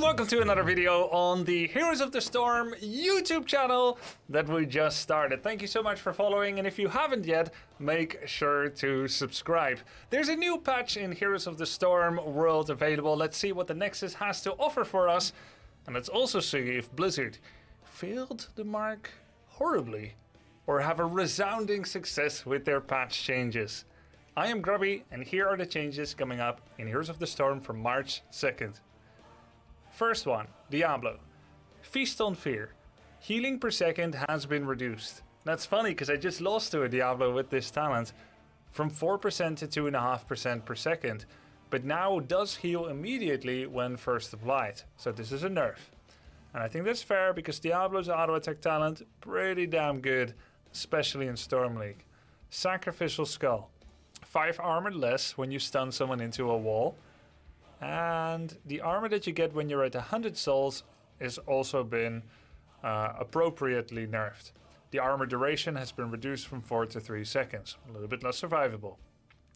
welcome to another video on the Heroes of the Storm YouTube channel that we just started. Thank you so much for following, and if you haven't yet, make sure to subscribe. There's a new patch in Heroes of the Storm world available. Let's see what the Nexus has to offer for us, and let's also see if Blizzard failed the mark horribly or have a resounding success with their patch changes. I am Grubby, and here are the changes coming up in Heroes of the Storm for March 2nd. First one, Diablo. Feast on Fear. Healing per second has been reduced. That's funny because I just lost to a Diablo with this talent from 4% to 2.5% per second, but now does heal immediately when first applied. So this is a nerf. And I think that's fair because Diablo's auto attack talent pretty damn good, especially in Storm League. Sacrificial Skull. 5 armor less when you stun someone into a wall. And the armor that you get when you're at 100 souls has also been appropriately nerfed. The armor duration has been reduced from 4 to 3 seconds, a little bit less survivable.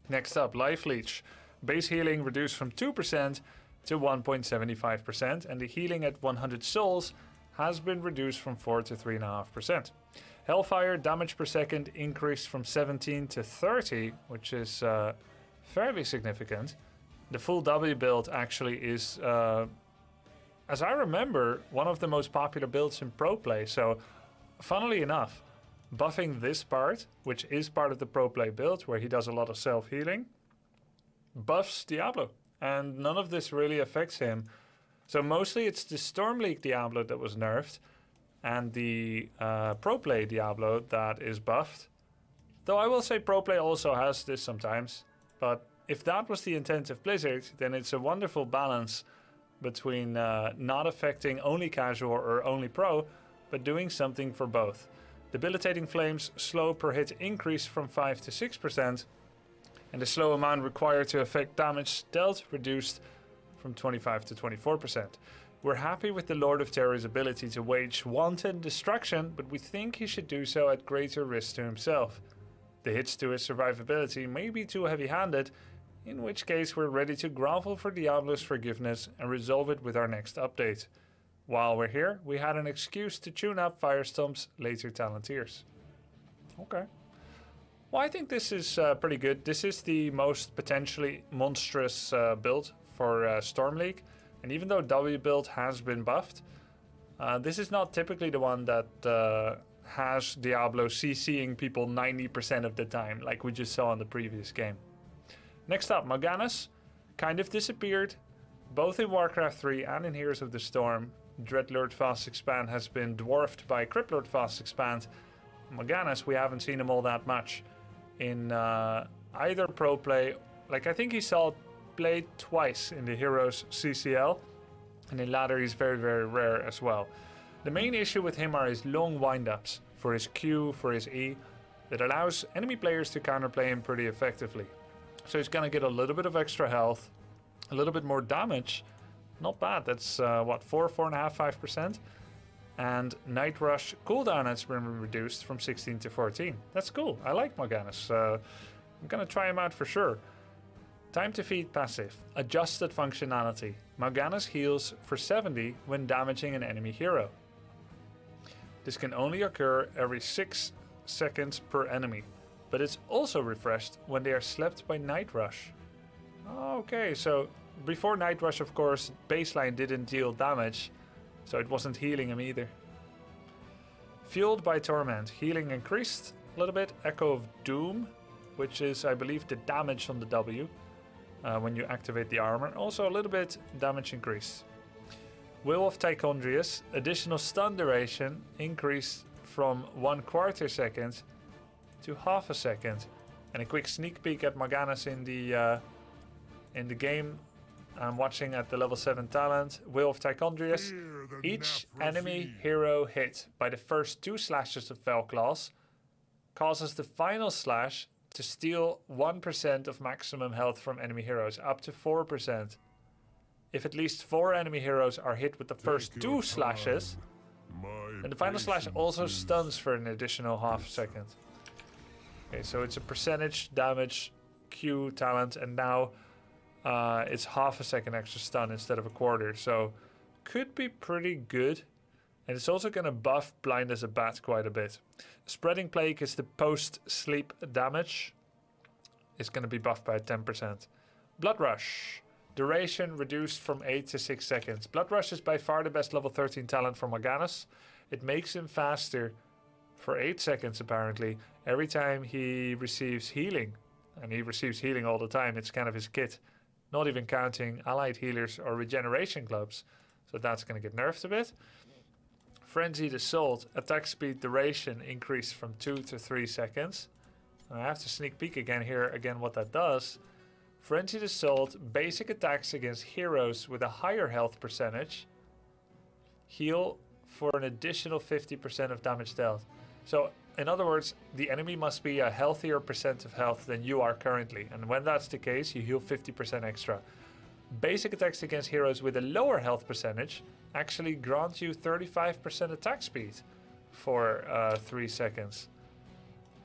Next up, Life Leech. Base healing reduced from 2% to 1.75%, and the healing at 100 souls has been reduced from 4 to 3.5%. Hellfire damage per second increased from 17 to 30, which is fairly significant. The full W build actually is, as I remember, one of the most popular builds in pro play. So, funnily enough, buffing this part, which is part of the pro play build, where he does a lot of self-healing, buffs Diablo. And none of this really affects him. So mostly it's the Storm League Diablo that was nerfed, and the pro play Diablo that is buffed. Though I will say pro play also has this sometimes, but if that was the intent of Blizzard, then it's a wonderful balance between not affecting only casual or only pro, but doing something for both. Debilitating Flames slow per hit increased from 5 to 6%, and the slow amount required to affect damage dealt reduced from 25 to 24%. We're happy with the Lord of Terror's ability to wage wanton destruction, but we think he should do so at greater risk to himself. The hits to his survivability may be too heavy-handed, in which case we're ready to grovel for Diablo's forgiveness and resolve it with our next update. While we're here, we had an excuse to tune up Firestomp's later Talonteers. Okay. Well, I think this is pretty good. This is the most potentially monstrous build for Storm League. And even though W build has been buffed, this is not typically the one that has Diablo CCing people 90% of the time, like we just saw in the previous game. Next up, Morganas kind of disappeared, both in Warcraft 3 and in Heroes of the Storm. Dreadlord Fast Expand has been dwarfed by Cryptlord Fast Expand. Morganas, we haven't seen him all that much in either pro play. Like, I think he saw played twice in the Heroes CCL, and in ladder he's very, very rare as well. The main issue with him are his long wind-ups for his Q, for his E, that allows enemy players to counterplay him pretty effectively. So he's gonna get a little bit of extra health, a little bit more damage. Not bad, that's what, 4.5, 5%? And Night Rush cooldown has been reduced from 16 to 14. That's cool, I like Morganas. I'm gonna try him out for sure. Time to Feed passive, adjusted functionality. Morganas heals for 70 when damaging an enemy hero. This can only occur every 6 seconds per enemy, but it's also refreshed when they are slept by Night Rush. Okay, so before Night Rush, of course, baseline didn't deal damage, so it wasn't healing him either. Fueled by Torment, healing increased a little bit. Echo of Doom, which is, I believe, the damage on the W when you activate the armor. Also a little bit damage increase. Will of Tichondrius, additional stun duration increased from 1/4 second to half a second. And a quick sneak peek at Morganas in the game I'm watching at the level 7 talent. Will of Tichondrius. Each enemy hero hit by the first 2 slashes of Vel'Klaus causes the final slash to steal 1% of maximum health from enemy heroes, up to 4%. If at least 4 enemy heroes are hit with the first 2 slashes, then the final slash also stuns for an additional half second. Okay, so it's a percentage damage Q talent, and now it's half a second extra stun instead of a quarter. So could be pretty good. And it's also going to buff Blind as a Bat quite a bit. Spreading Plague is the post-sleep damage. It's going to be buffed by 10%. Blood Rush. Duration reduced from 8 to 6 seconds. Blood Rush is by far the best level 13 talent for Ragnaros. It makes him faster for 8 seconds apparently every time he receives healing. And he receives healing all the time. It's kind of his kit. Not even counting allied healers or regeneration clubs. So that's going to get nerfed a bit. Frenzied Assault. Attack speed duration increased from 2 to 3 seconds. And I have to sneak peek again here what that does. Frenzied Assault. Basic attacks against heroes with a higher health percentage heal for an additional 50% of damage dealt. So in other words, the enemy must be a healthier percent of health than you are currently. And when that's the case, you heal 50% extra. Basic attacks against heroes with a lower health percentage actually grant you 35% attack speed for 3 seconds.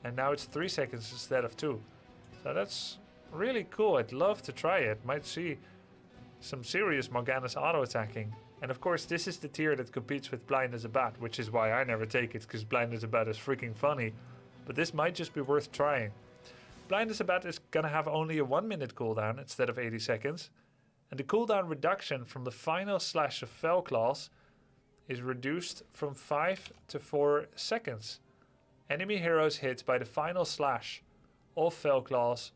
And now it's 3 seconds instead of 2. So that's really cool. I'd love to try it. Might see some serious Morgana's auto-attacking. And of course, this is the tier that competes with Blind as a Bat, which is why I never take it, because Blind as a Bat is freaking funny. But this might just be worth trying. Blind as a Bat is gonna have only a 1 minute cooldown instead of 80 seconds. And the cooldown reduction from the final slash of Fell Claws is reduced from 5 to 4 seconds. Enemy heroes hit by the final slash of Fell Claws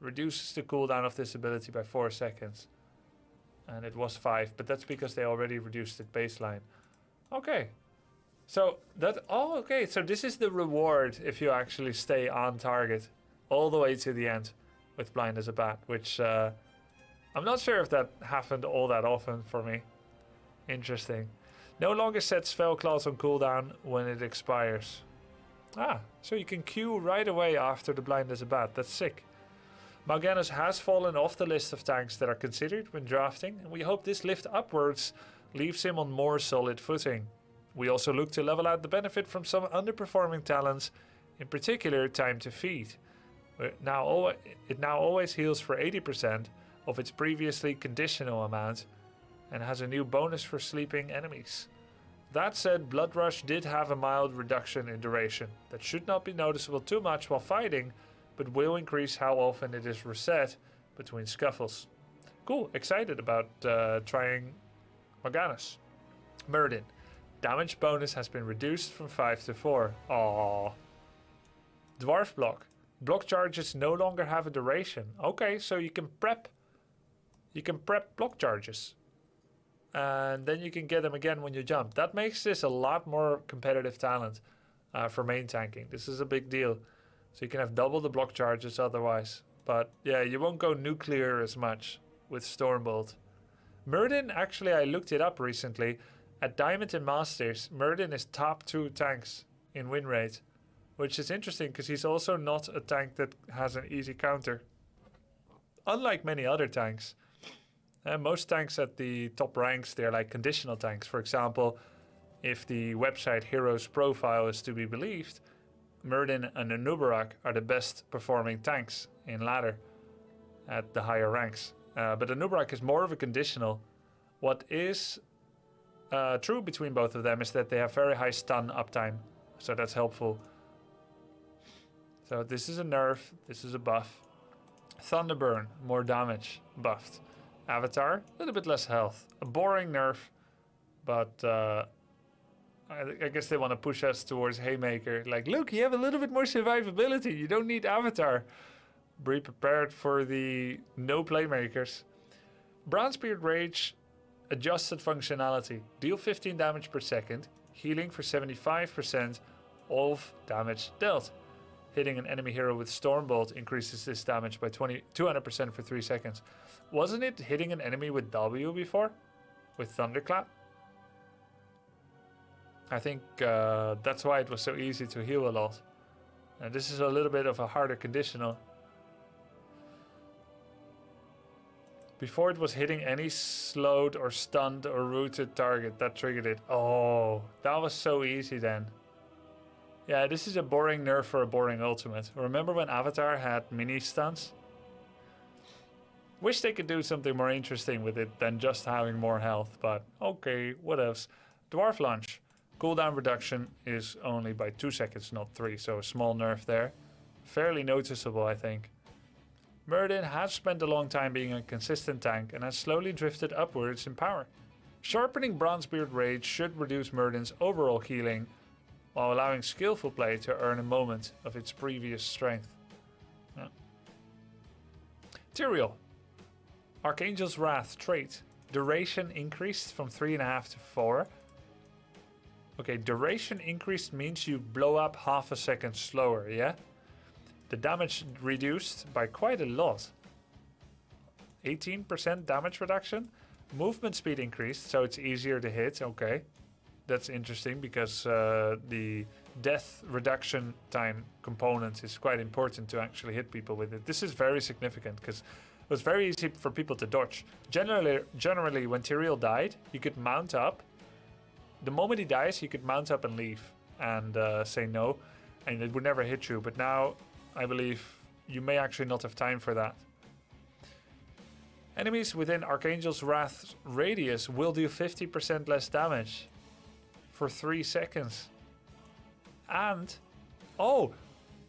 reduces the cooldown of this ability by 4 seconds. And it was 5, but that's because they already reduced it baseline. Okay. So okay, so this is the reward if you actually stay on target all the way to the end with Blind as a Bat, which I'm not sure if that happened all that often for me. Interesting. No longer sets Fell Claws on cooldown when it expires. So you can queue right away after the Blind as a Bat. That's sick. Mal'Ganis has fallen off the list of tanks that are considered when drafting, and we hope this lift upwards leaves him on more solid footing. We also look to level out the benefit from some underperforming talents, in particular Time to Feed. It now always heals for 80% of its previously conditional amount, and has a new bonus for sleeping enemies. That said, Blood Rush did have a mild reduction in duration that should not be noticeable too much while fighting, but will increase how often it is reset between scuffles. Cool, excited about trying Morgana's. Muradin. Damage bonus has been reduced from 5 to 4. Aww. Dwarf Block. Block charges no longer have a duration. Okay, so you can prep block charges. And then you can get them again when you jump. That makes this a lot more competitive talent for main tanking. This is a big deal. So you can have double the block charges otherwise. But yeah, you won't go nuclear as much with Stormbolt. Muradin, actually I looked it up recently. At Diamond and Masters, Muradin is top 2 tanks in win rate. Which is interesting because he's also not a tank that has an easy counter. Unlike many other tanks. Most tanks at the top ranks, they're like conditional tanks. For example, if the website Heroes Profile is to be believed, Muradin and Anubarak are the best performing tanks in ladder at the higher ranks. But Anubarak is more of a conditional. What is true between both of them is that they have very high stun uptime. So that's helpful. So this is a nerf, this is a buff. Thunderburn, more damage, buffed. Avatar, a little bit less health. A boring nerf, but I guess they want to push us towards Haymaker. Like, look, you have a little bit more survivability. You don't need Avatar. Be prepared for the no playmakers. Bronzebeard Rage, adjusted functionality. Deal 15 damage per second. Healing for 75% of damage dealt. Hitting an enemy hero with Stormbolt increases this damage by 200% for 3 seconds. Wasn't it hitting an enemy with W before? With Thunderclap? I think that's why it was so easy to heal a lot. And this is a little bit of a harder conditional. Before it was hitting any slowed or stunned or rooted target that triggered it. Oh, that was so easy then. Yeah, this is a boring nerf for a boring ultimate. Remember when Avatar had mini stuns? Wish they could do something more interesting with it than just having more health, but okay, what else? Dwarf Lunge. Cooldown reduction is only by 2 seconds, not 3, so a small nerf there. Fairly noticeable, I think. Muradin has spent a long time being a consistent tank and has slowly drifted upwards in power. Sharpening Bronzebeard Rage should reduce Muradin's overall healing, while allowing skillful play to earn a moment of its previous strength. Yeah. Tyrael. Archangel's Wrath trait. Duration increased from 3.5 to 4. Okay, duration increased means you blow up half a second slower, yeah? The damage reduced by quite a lot. 18% damage reduction. Movement speed increased, so it's easier to hit. Okay, that's interesting because the death reduction time component is quite important to actually hit people with it. This is very significant because it was very easy for people to dodge. Generally, when Tyrael died, you could mount up. The moment he dies, you could mount up and leave and say no, and it would never hit you. But now, I believe you may actually not have time for that. Enemies within Archangel's Wrath radius will do 50% less damage for 3 seconds. And, oh,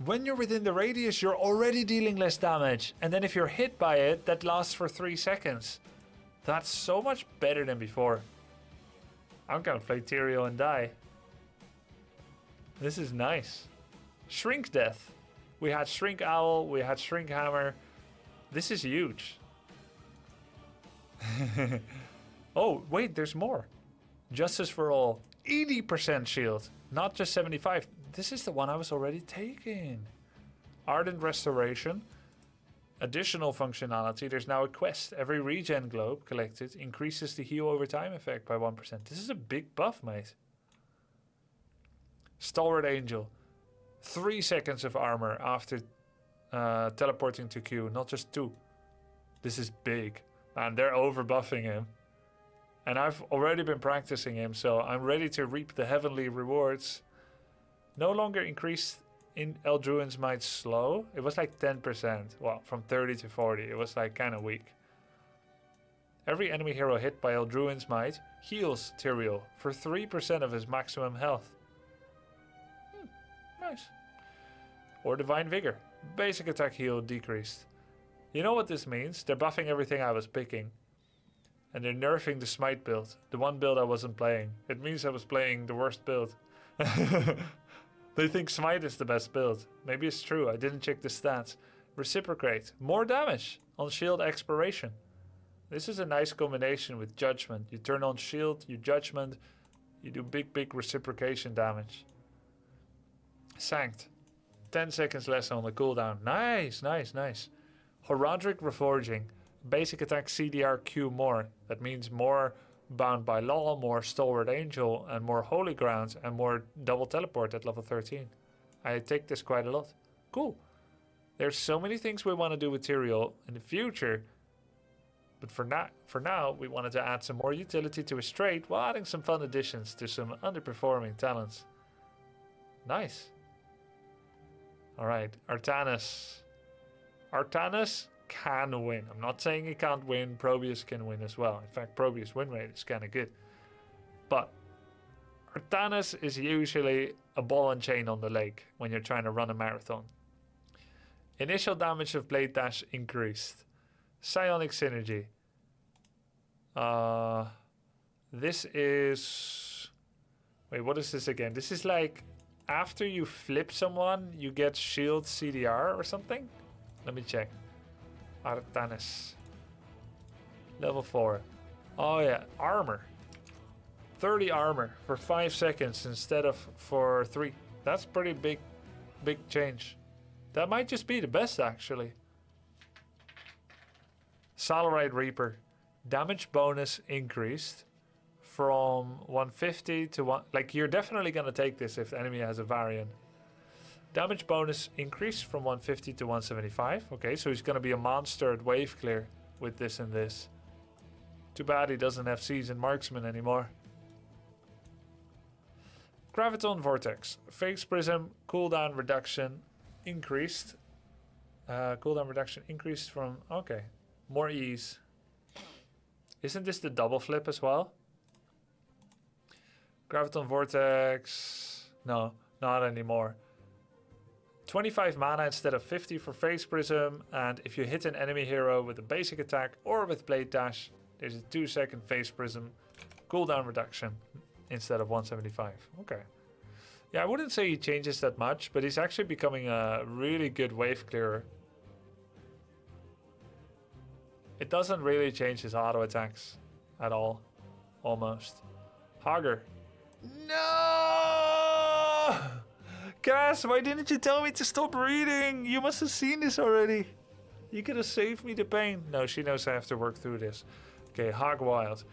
when you're within the radius, you're already dealing less damage. And then if you're hit by it, that lasts for 3 seconds. That's so much better than before. I'm gonna play Tyrael and die. This is nice. Shrink Death. We had Shrink Owl, we had Shrink Hammer. This is huge. Oh, wait, there's more. Justice for All. 80% shield, not just 75. This is the one I was already taking. Ardent Restoration. Additional functionality. There's now a quest. Every regen globe collected increases the heal over time effect by 1%. This is a big buff, mate. Stalwart Angel. 3 seconds of armor after teleporting to Q, not just 2. This is big. And they're over buffing him. And I've already been practicing him, so I'm ready to reap the heavenly rewards. No longer increased in Eldruin's might slow. It was like 10%. Well, from 30 to 40. It was like kind of weak. Every enemy hero hit by Eldruin's might heals Tyrael for 3% of his maximum health. Nice. Or Divine Vigor. Basic attack heal decreased. You know what this means? They're buffing everything I was picking. And they're nerfing the Smite build. The one build I wasn't playing. It means I was playing the worst build. They think Smite is the best build. Maybe it's true. I didn't check the stats. Reciprocate. More damage on shield expiration. This is a nice combination with Judgment. You turn on shield, you Judgment, you do big reciprocation damage. Sanct. 10 seconds less on the cooldown. Nice. Horadric Reforging. Basic attack CDR Q more. That means more Bound by Law, more Stalwart Angel, and more Holy Ground, and more double teleport at level 13. I take this quite a lot. Cool. There's so many things we want to do with Tyrael in the future. But for now, we wanted to add some more utility to his trait while adding some fun additions to some underperforming talents. Nice. Alright, Artanis. Artanis can win. I'm not saying he can't win. Probius can win as well. In fact, Probius win rate is kind of good. But Artanis is usually a ball and chain on the lake when you're trying to run a marathon. Initial damage of Blade Dash increased. Psionic Synergy. This is... Wait, what is this again? This is like after you flip someone, you get shield CDR or something? Let me check. Artanis. Level 4. Oh yeah, armor. 30 armor for 5 seconds instead of for 3. That's pretty big change. That might just be the best actually. Salorite Reaper. Damage bonus increased from 150 to 1... Like, you're definitely going to take this if the enemy has a variant. Damage bonus increased from 150 to 175. Okay, so he's going to be a monster at wave clear with this and this. Too bad he doesn't have seasoned Marksman anymore. Graviton Vortex. Phase Prism cooldown reduction increased. Cooldown reduction increased from... Okay. More ease. Isn't this the double flip as well? Graviton Vortex. No, not anymore. 25 mana instead of 50 for Phase Prism, and if you hit an enemy hero with a basic attack or with Blade Dash, there's a 2-second Phase Prism cooldown reduction instead of 175. Okay. Yeah, I wouldn't say he changes that much, but he's actually becoming a really good wave clearer. It doesn't really change his auto attacks at all. Almost. Hogger. No! Cass, why didn't you tell me to stop reading? You must have seen this already. You could have saved me the pain. No, she knows I have to work through this. Okay, Hog Wild.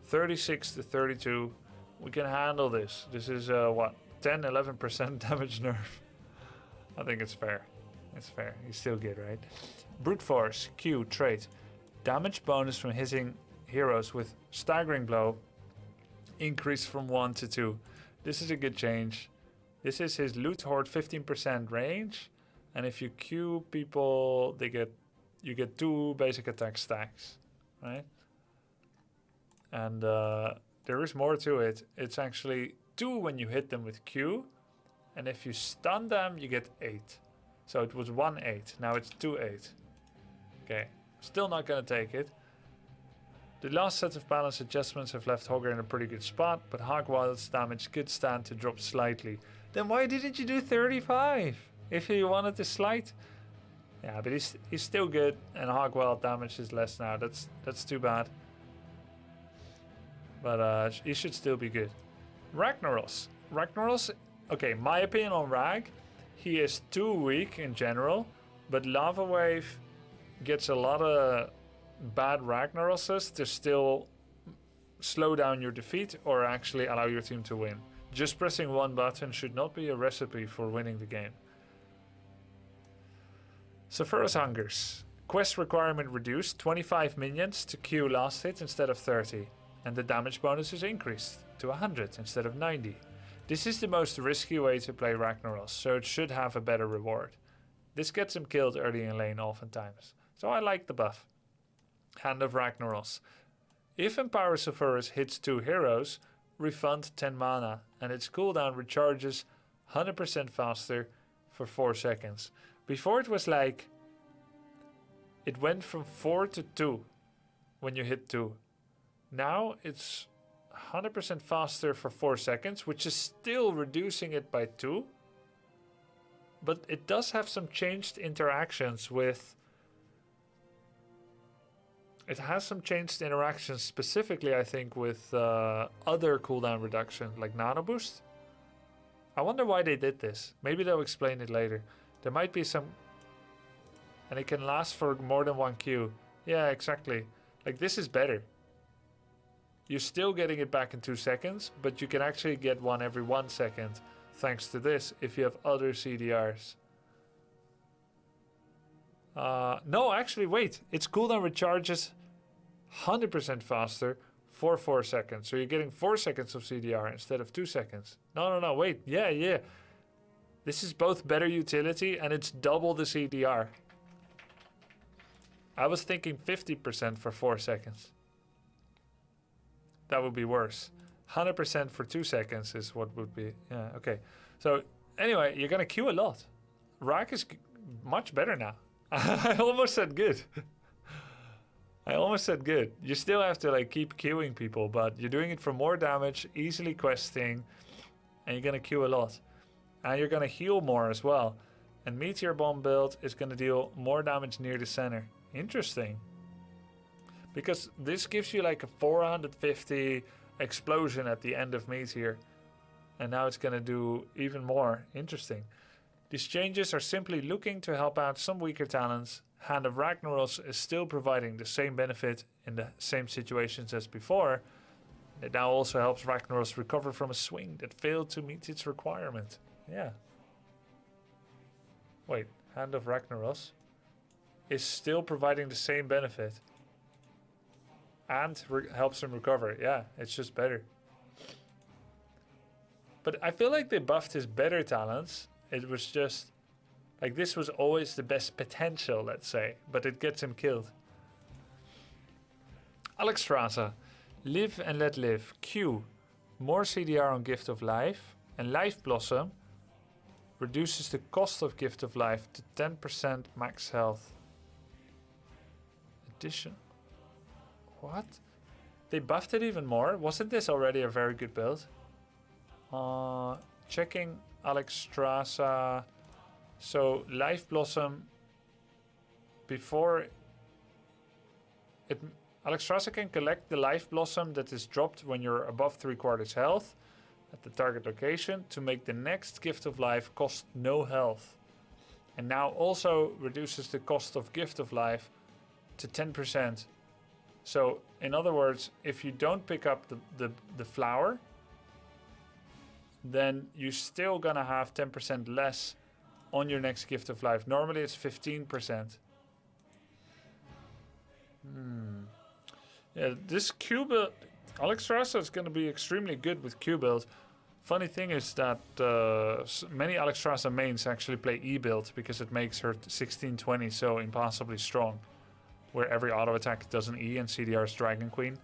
36 to 32. We can handle this. This is, what? 10, 11% damage nerf. I think it's fair. It's fair. He's still good, right? Brute Force. Q. Trait. Damage bonus from hitting heroes with Staggering Blow. Increased from 1 to 2. This is a good change. This is his Loot Horde 15% range. And if you Q people, you get 2 basic attack stacks. Right? And there is more to it. It's actually 2 when you hit them with Q. And if you stun them, you get 8. So it was 1-8. Now it's 2-8. Okay. Still not going to take it. The last set of balance adjustments have left Hogger in a pretty good spot, but Hog Wild's damage could stand to drop slightly. Then why didn't you do 35? If you wanted to slide? Yeah, but he's still good, and Hog Wild damage is less now. That's too bad. But he should still be good. Ragnaros. Ragnaros, okay, my opinion on Rag, he is too weak in general, but Lava Wave gets a lot of bad Ragnaroses to still slow down your defeat or actually allow your team to win. Just pressing one button should not be a recipe for winning the game. Sephiroth's Hungers. Quest requirement reduced, 25 minions to Q last hit instead of 30. And the damage bonus is increased to 100 instead of 90. This is the most risky way to play Ragnaros, so it should have a better reward. This gets him killed early in lane oftentimes, so I like the buff. Hand of Ragnaros. If Empower Sephiroth hits 2 heroes, refund 10 mana, and its cooldown recharges 100% faster for 4 seconds. Before it was like, it went from 4 to 2 when you hit 2. Now it's 100% faster for 4 seconds, which is still reducing it by 2. But it does have some changed interactions with... It has some changed interactions specifically, I think, with other cooldown reduction, like Nano Boost. I wonder why they did this. Maybe they'll explain it later. There might be some... And it can last for more than 1 Q. Yeah, exactly. Like, this is better. You're still getting it back in 2 seconds, but you can actually get one every 1 second thanks to this if you have other CDRs. No, actually, wait. Its cooldown recharges 100% faster for 4 seconds. So you're getting 4 seconds of CDR instead of 2 seconds. No, wait. Yeah. This is both better utility and it's double the CDR. I was thinking 50% for 4 seconds. That would be worse. 100% for 2 seconds is what would be... Yeah, okay. So, anyway, you're going to queue a lot. Rag is much better now. I almost said good. You still have to like keep queuing people, but you're doing it for more damage, easily questing, and you're going to queue a lot. And you're going to heal more as well. And Meteor Bomb build is going to deal more damage near the center. Interesting. Because this gives you like a 450 explosion at the end of Meteor. And now it's going to do even more. Interesting. These changes are simply looking to help out some weaker talents. Hand of Ragnaros is still providing the same benefit in the same situations as before. It now also helps Ragnaros recover from a swing that failed to meet its requirement. Yeah. Wait, Hand of Ragnaros is still providing the same benefit. And helps him recover. Yeah, it's just better. But I feel like they buffed his better talents. It was just... Like, this was always the best potential, let's say. But it gets him killed. Alexstrasza. Live and let live. Q. More CDR on Gift of Life. And Life Blossom reduces the cost of Gift of Life to 10% max health. Addition. What? They buffed it even more? Wasn't this already a very good build? Checking Alexstrasza. So Life Blossom before it, Alexstrasza can collect the Life Blossom that is dropped when you're above 3/4 health at the target location to make the next Gift of Life cost no health. And now also reduces the cost of Gift of Life to 10%. So in other words, if you don't pick up the flower, then you're still gonna have 10% less on your next Gift of Life. Normally it's 15%. Yeah, this Q build, Alexstrasza is gonna be extremely good with Q build. Funny thing is that many Alexstrasza mains actually play E build because it makes her 16-20 so impossibly strong, where every auto attack does an E and CDR's Dragon Queen.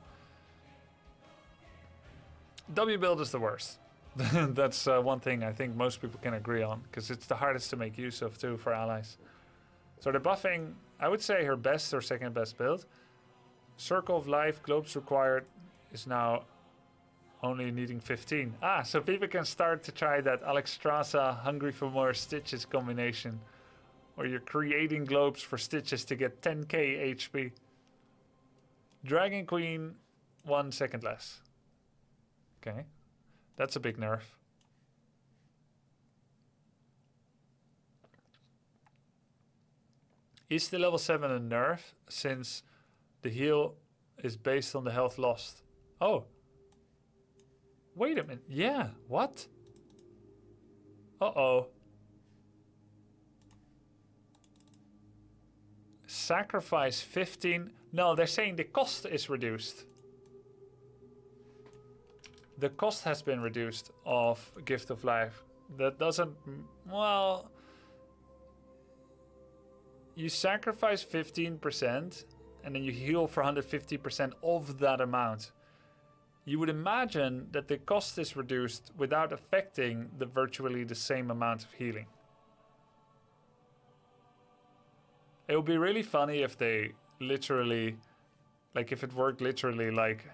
W build is the worst. That's one thing I think most people can agree on, because it's the hardest to make use of too for allies. So the buffing, I would say her best or second best build. Circle of Life, globes required, is now only needing 15. Ah, so people can start to try that Alexstrasza Hungry for More Stitches combination, where you're creating globes for Stitches to get 10k HP. Dragon Queen, 1 second less. Okay. That's a big nerf. Is the level 7 a nerf since the heal is based on the health lost? Oh. Wait a minute. Yeah, what? Uh-oh. Sacrifice 15. No, they're saying the cost is reduced. The cost has been reduced of Gift of Life. That doesn't... Well... You sacrifice 15% and then you heal for 150% of that amount. You would imagine that the cost is reduced without affecting the virtually the same amount of healing. It would be really funny if they literally... Like if it worked literally like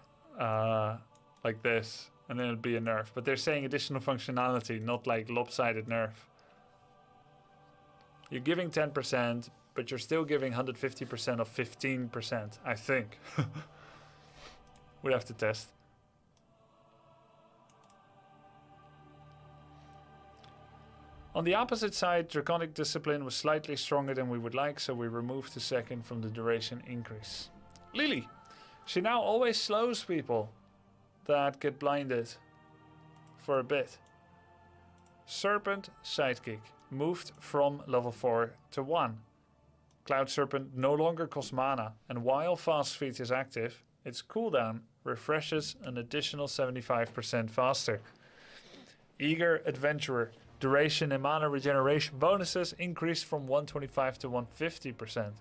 this. And then it'd be a nerf. But they're saying additional functionality, not like lopsided nerf. You're giving 10%, but you're still giving 150% of 15%, I think. We have to test. On the opposite side, Draconic Discipline was slightly stronger than we would like, so we removed the second from the duration increase. Lily! She now always slows people that get blinded for a bit. Serpent Sidekick moved from level 4 to 1. Cloud Serpent no longer costs mana, and while Fast Feet is active, its cooldown refreshes an additional 75% faster. Eager Adventurer, duration and mana regeneration bonuses increased from 125 to 150%.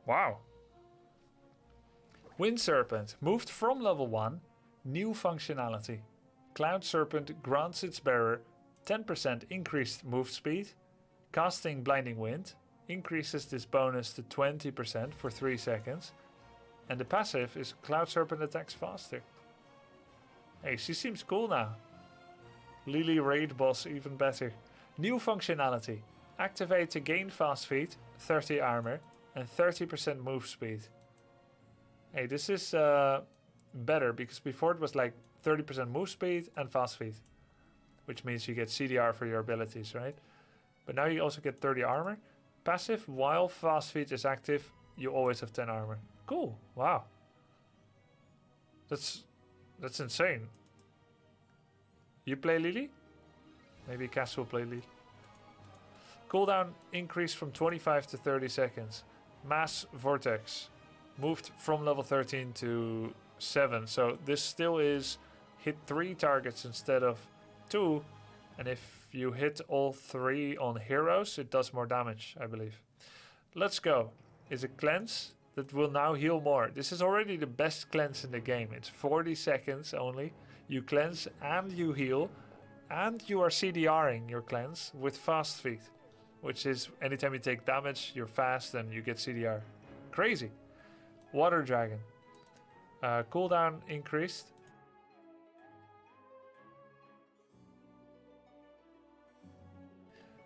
Wow. Wind Serpent moved from level 1, new functionality. Cloud Serpent grants its bearer 10% increased move speed. Casting Blinding Wind increases this bonus to 20% for 3 seconds. And the passive is Cloud Serpent attacks faster. Hey, she seems cool now. Lily Raid Boss even better. New functionality. Activate to gain fast feet, 30 armor, and 30% move speed. Hey, this is better because before it was like 30% move speed and fast feet, which means you get CDR for your abilities, right? But now you also get 30 armor. Passive, while fast feet is active, you always have 10 armor. Cool. Wow. That's insane. You play Lily? Maybe Cass will play Lily. Cooldown increased from 25 to 30 seconds. Mass Vortex moved from level 13 to 7. So this still is hit 3 targets instead of 2. And if you hit all 3 on heroes, it does more damage, I believe. Let's go. Is it Cleanse? that will now heal more. This is already the best cleanse in the game. It's 40 seconds only. You cleanse and you heal. And you are CDRing your cleanse with fast feet. Which is anytime you take damage, you're fast and you get CDR. Crazy. Water Dragon. Cooldown increased.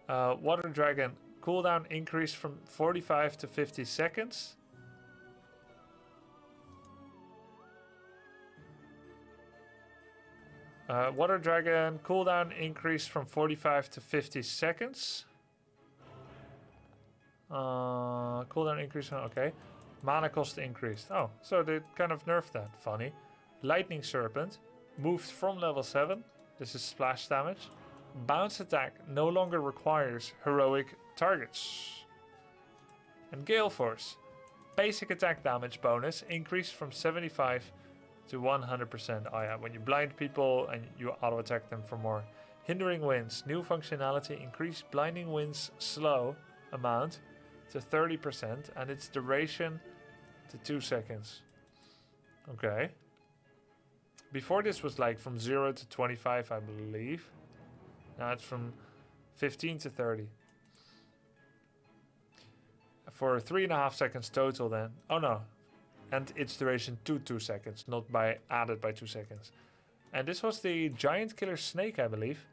Water Dragon cooldown increased from 45 to 50 seconds. Water Dragon cooldown increased from 45 to 50 seconds. Cooldown increase, okay. Mana cost increased. Oh, so they kind of nerfed that. Funny. Lightning Serpent moved from level 7. This is splash damage. Bounce attack no longer requires heroic targets. And Gale Force. Basic attack damage bonus increased from 75 to 100%. Oh yeah, when you blind people and you auto attack them for more. Hindering Winds. New functionality. Increase Blinding Winds slow amount to 30% and its duration to 2 seconds. Okay. Before this was like from 0 to 25, I believe. Now it's from 15 to 30. For 3.5 seconds total then. Oh no. And its duration to 2 seconds, not by added by 2 seconds. And this was the Giant Killer Snake, I believe.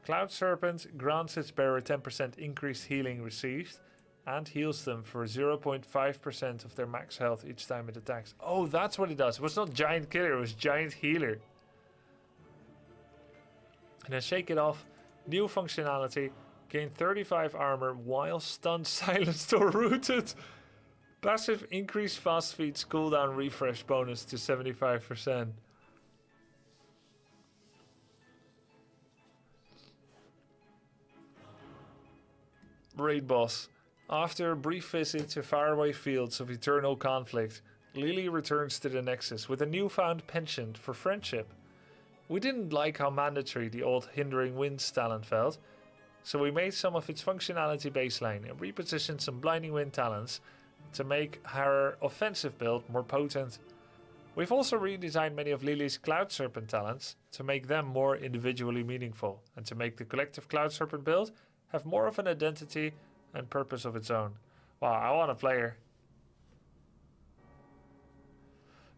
Cloud Serpent grants its bearer 10% increased healing received and heals them for 0.5% of their max health each time it attacks. Oh, that's what it does. It was not Giant Killer, it was Giant Healer. And then Shake It Off. New functionality. Gain 35 armor while stunned, silenced or rooted. Passive increase fast feeds cooldown refresh bonus to 75%. Raid Boss. After a brief visit to faraway fields of eternal conflict, Lily returns to the Nexus with a newfound penchant for friendship. We didn't like how mandatory the old Hindering Winds talent felt, so we made some of its functionality baseline and repositioned some Blinding Wind talents to make her offensive build more potent. We've also redesigned many of Lily's Cloud Serpent talents to make them more individually meaningful and to make the collective Cloud Serpent build have more of an identity and purpose of its own. Wow, I want to play her.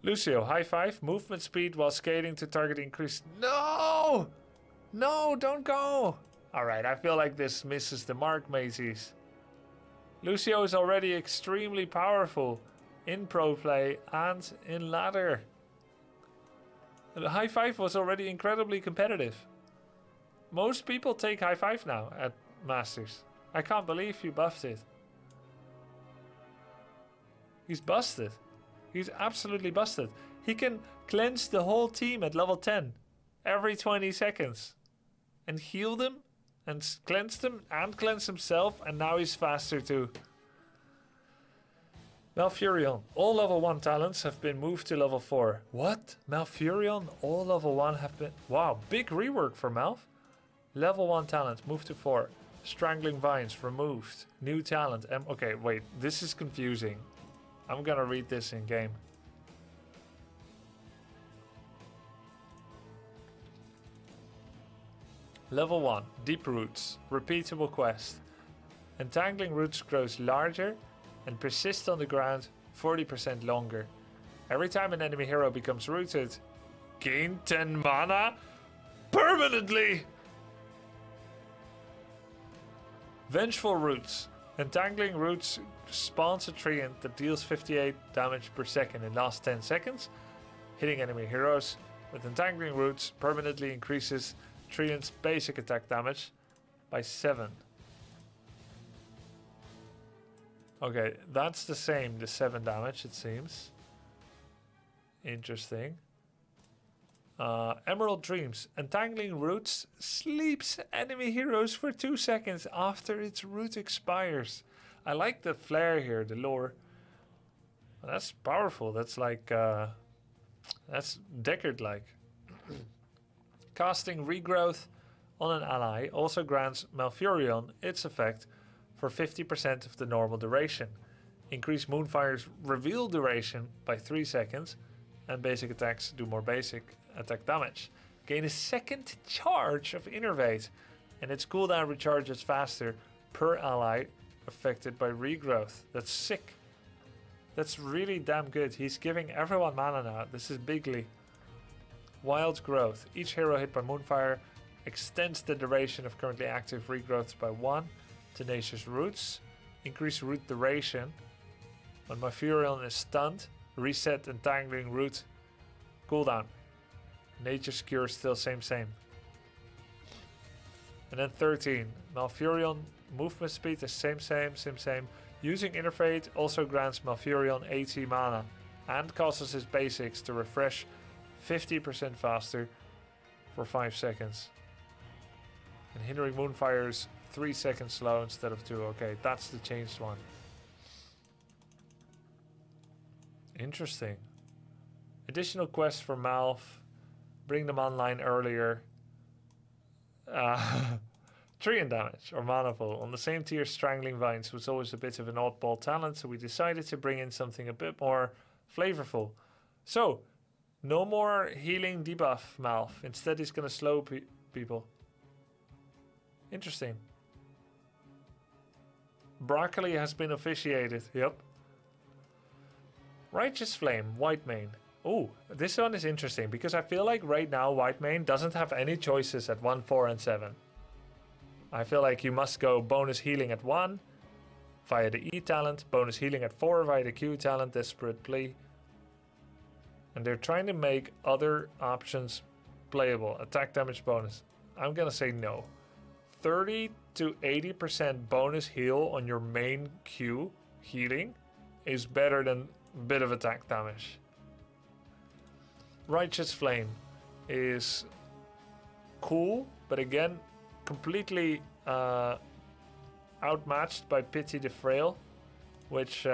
Lucio, high five, movement speed while skating to target increase. No! No, don't go! Alright, I feel like this misses the mark, mateys. Lucio is already extremely powerful in pro play and in ladder. The high five was already incredibly competitive. Most people take high five now at Masters. I can't believe you buffed it. He's busted. He's absolutely busted. He can cleanse the whole team at level 10 every 20 seconds. And heal them and cleanse them and cleanse himself, and now he's faster too. Malfurion. All level 1 talents have been moved to level 4. What? Malfurion? All level 1 have been... Wow, big rework for Malf. Level 1 talents moved to 4. Strangling Vines removed. New talent. Okay, wait. This is confusing. I'm gonna read this in game. Level 1. Deep Roots. Repeatable quest. Entangling Roots grows larger and persists on the ground 40% longer. Every time an enemy hero becomes rooted, gain 10 mana permanently! Vengeful Roots. Entangling Roots spawns a treant that deals 58 damage per second in last 10 seconds. Hitting enemy heroes with Entangling Roots permanently increases treant's basic attack damage by 7. Okay, that's the same, the 7 damage it seems. Interesting. Emerald Dreams. Entangling Roots sleeps enemy heroes for 2 seconds after its root expires. I like the flair here, the lore. That's powerful. That's like... that's Deckard-like. Casting Regrowth on an ally also grants Malfurion its effect for 50% of the normal duration. Increase Moonfire's reveal duration by 3 seconds, and basic attacks do more basic attack damage. Gain a second charge of Innervate, and its cooldown recharges faster per ally affected by regrowth. That's sick. That's really damn good. He's giving everyone mana now. This is bigly. Wild Growth. Each hero hit by Moonfire extends the duration of currently active regrowths by 1. Tenacious Roots. Increase root duration. When Malfurion is stunned, reset Entangling Root cooldown. Nature's Cure still same. And then 13. Malfurion movement speed is same. Using Innervate also grants Malfurion 80 mana and causes his basics to refresh 50% faster for 5 seconds. And hindering Moonfire's 3 seconds slow instead of 2. Okay, that's the changed one. Interesting. Additional quests for Malf. Bring them online earlier. Treant damage or Manaful. On the same tier, Strangling Vines was always a bit of an oddball talent, so we decided to bring in something a bit more flavorful. So, no more healing debuff Malf. Instead, he's going to slow people. Interesting. Broccoli has been officiated. Yep. Righteous Flame, Whitemane. Oh, this one is interesting because I feel like right now Whitemane doesn't have any choices at 1, 4, and 7. I feel like you must go bonus healing at 1 via the E talent, bonus healing at 4 via the Q talent, Desperate Plea. And they're trying to make other options playable. Attack damage bonus. I'm gonna say no. 30 to 80% bonus heal on your main Q healing is better than a bit of attack damage. Righteous Flame is cool, but again, completely outmatched by Pity the Frail, which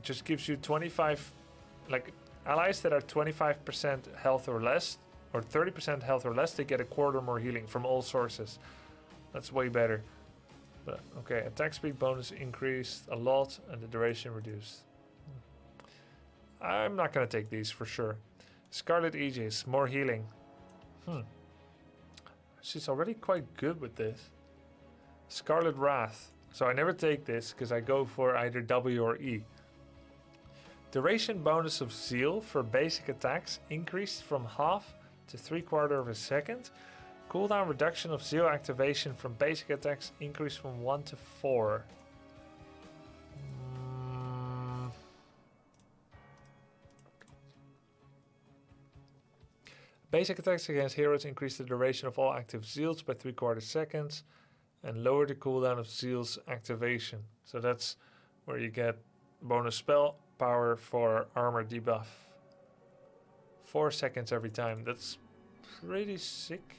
just gives you 25, like allies that are 25% health or less, or 30% health or less, they get a quarter more healing from all sources. That's way better. But okay, attack speed bonus increased a lot and the duration reduced. I'm not gonna take these for sure. Scarlet Aegis, more healing. She's already quite good with this. Scarlet Wrath. So I never take this because I go for either W or E. Duration bonus of Zeal for basic attacks increased from half to 3/4 of a second. Cooldown reduction of Zeal activation from basic attacks increased from 1 to 4. Basic attacks against heroes increase the duration of all active Zeals by 3/4 seconds and lower the cooldown of Zeal's activation. So that's where you get bonus spell power for armor debuff. 4 seconds every time. That's pretty sick.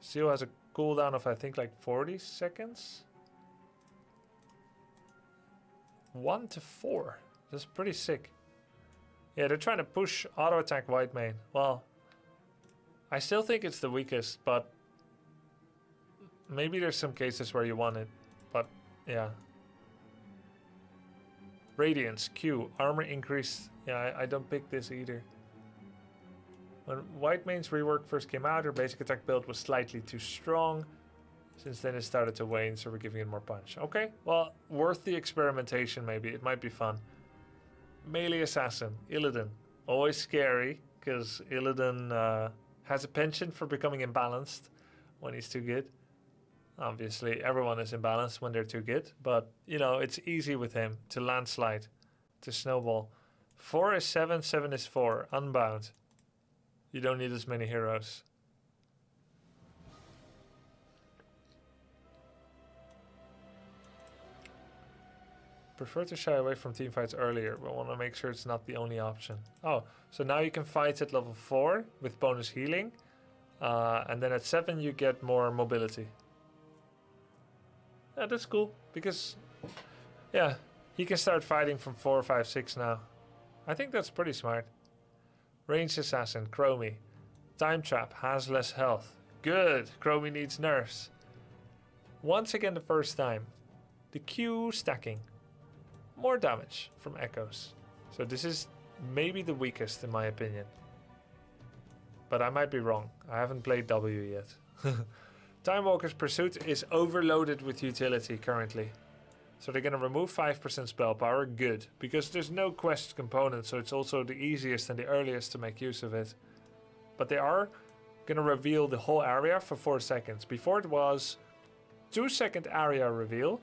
Zeal has a cooldown of I think like 40 seconds. 1 to 4. That's pretty sick. Yeah, they're trying to push auto attack Whitemane. Well, I still think it's the weakest, but maybe there's some cases where you want it. But yeah. Radiance, Q, armor increase. Yeah, I don't pick this either. When Whitemane's rework first came out, her basic attack build was slightly too strong. Since then it started to wane, so we're giving it more punch. Okay, well, worth the experimentation maybe. It might be fun. Melee Assassin, Illidan. Always scary, because Illidan has a penchant for becoming imbalanced when he's too good. Obviously, everyone is imbalanced when they're too good, but, you know, it's easy with him to landslide, to snowball. 4 is 7, 7 is 4, unbound. You don't need as many heroes. Prefer to shy away from team fights earlier, but want to make sure it's not the only option. Oh, so now you can fight at level 4 with bonus healing. And then at 7 you get more mobility. Yeah, that's cool, because, yeah, he can start fighting from 4, 5, 6 now. I think that's pretty smart. Ranged Assassin, Chromie. Time Trap, has less health. Good, Chromie needs nerfs. Once again the first time. The Q stacking. more damage from echoes. So this is maybe the weakest in my opinion. But I might be wrong. I haven't played W yet. Time Walker's Pursuit is overloaded with utility currently. So they're going to remove 5% spell power. Good. Because there's no quest component, so it's also the easiest and the earliest to make use of it. But they are going to reveal the whole area for 4 seconds. Before it was 2-second area reveal.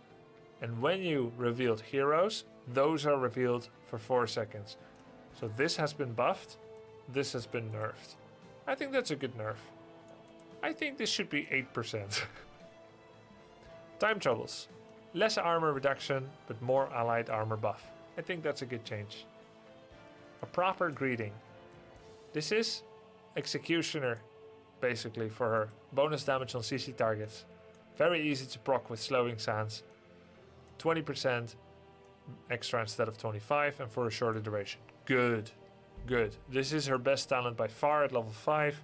And when you revealed heroes, those are revealed for 4 seconds. So this has been buffed. This has been nerfed. I think that's a good nerf. I think this should be 8%. Time Troubles. Less armor reduction, but more allied armor buff. I think that's a good change. A proper greeting. This is Executioner, basically, for her. Bonus damage on CC targets. Very easy to proc with Slowing Sands. 20% extra instead of 25, and for a shorter duration. Good. Good. This is her best talent by far at level 5,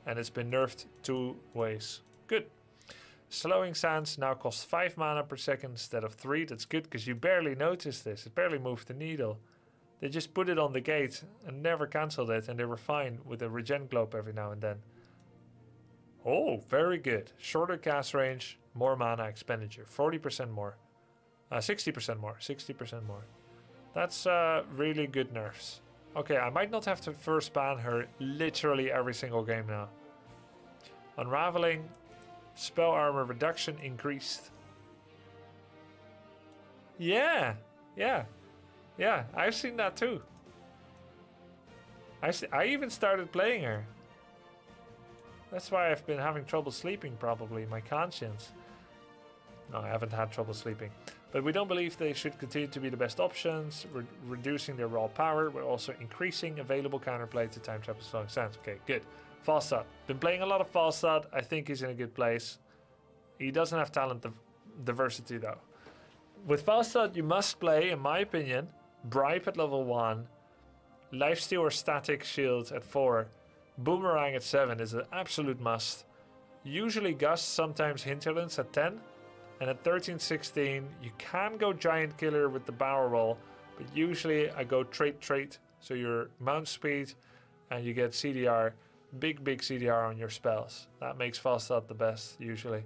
and it's been nerfed 2 ways. Good. Slowing Sands now costs 5 mana per second instead of 3. That's good because you barely noticed this. It barely moved the needle. They just put it on the gate and never cancelled it, and they were fine with a regen globe every now and then. Oh, very good. Shorter cast range, more mana expenditure. 40% more. 60% more. 60% more. That's really good nerfs. Okay, I might not have to first ban her literally every single game now. Unraveling. Spell armor reduction increased. Yeah. I've seen that too. I even started playing her. That's why I've been having trouble sleeping probably. My conscience. No, I haven't had trouble sleeping. But we don't believe they should continue to be the best options. Reducing their raw power. We're also increasing available counterplay to Time Trap Slowing Sands. Okay, good. Falstad. Been playing a lot of Falstad. I think he's in a good place. He doesn't have talent diversity though. With Falstad, you must play, in my opinion, Bribe at level 1, Lifesteal or Static Shield at 4, Boomerang at 7 is an absolute must. Usually Gust, sometimes Hinterlands at 10. And at 13-16, you can go Giant Killer with the barrel roll, but usually I go trait, so your mount speed, and you get CDR, big CDR on your spells. That makes Falstad the best, usually.